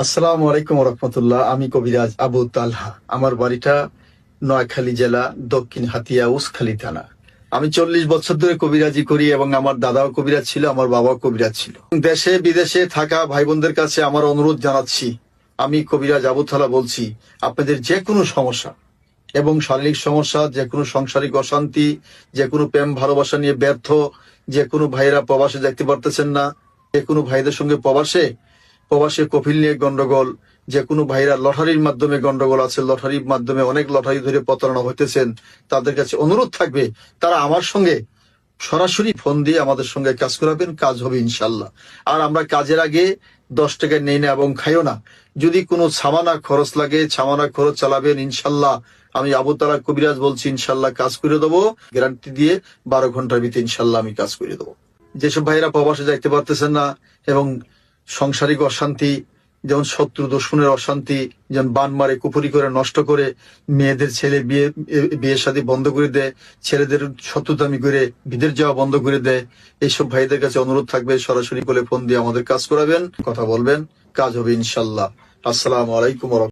আসসালামু আলাইকুম রহমতুল্লাহ। আমি কবিরাজ আবু তালহা। আমার বাড়িটা নোয়াখালী জেলা, দক্ষিণ হাতিয়া, উসখালী থানা। আমি 40 বছর ধরে কবিরাজি করি এবং আমার দাদাও কবিরাজ ছিল, আমার বাবাও কবিরাজ ছিল। দেশে বিদেশে থাকা ভাই বোনদের কাছে আমার অনুরোধ জানাচ্ছি, আমি কবিরাজ আবু তালহা বলছি, আপনাদের যে কোনো সমস্যা এবং শারীরিক সমস্যা, যে কোনো সাংসারিক অশান্তি, যে কোনো প্রেম ভালোবাসা নিয়ে ব্যর্থ, যে কোনো ভাইয়েরা প্রবাসে দেখতে পারতেছেন না, যে কোনো ভাইদের সঙ্গে প্রবাসে কফিল নিয়ে গন্ডগোল, যে কোনো ভাইরা লটারির মাধ্যমে গন্ডগোল আছে, লটারির মাধ্যমে অনেক লটারি ধরে প্রতারণা হইতেছেন, তাদের কাছে অনুরোধ থাকবে তারা আমার সঙ্গে সরাসরি ফোন দিয়ে আমাদের সঙ্গে কাজ করাবেন, কাজ হবে ইনশাল্লাহ। আর আমরা কাজের আগে 10 টাকা নেই না এবং খাইও না। যদি কোনো সামানা খরচ লাগে, সামানা খরচ চালাবেন ইনশাল্লাহ। আমি আবু তালহা কবিরাজ বলছি, ইনশাল্লাহ কাজ করে দেবো, গ্যারান্টি দিয়ে 12 ঘন্টার ভিতরে ইনশাল্লাহ আমি কাজ করে দেবো। যেসব ভাইয়েরা প্রবাসে যাইতে পারতেছেন না এবং সাংসারিক অশান্তি, যেমন শত্রু দুশমনের অশান্তি, যেমন বান মারে কুপুরি করে নষ্ট করে, মেয়েদের ছেলে বিয়ে শাদী বন্ধ করে দেয়, ছেলেদের শত্রুতামি করে বিদেশ যাওয়া বন্ধ করে দেয়, এইসব ভাইদের কাছে অনুরোধ থাকবে সরাসরি করে ফোন দিয়ে আমাদের কাজ করাবেন, কথা বলবেন, কাজ হবে ইনশাল্লাহ। আসসালামু আলাইকুম।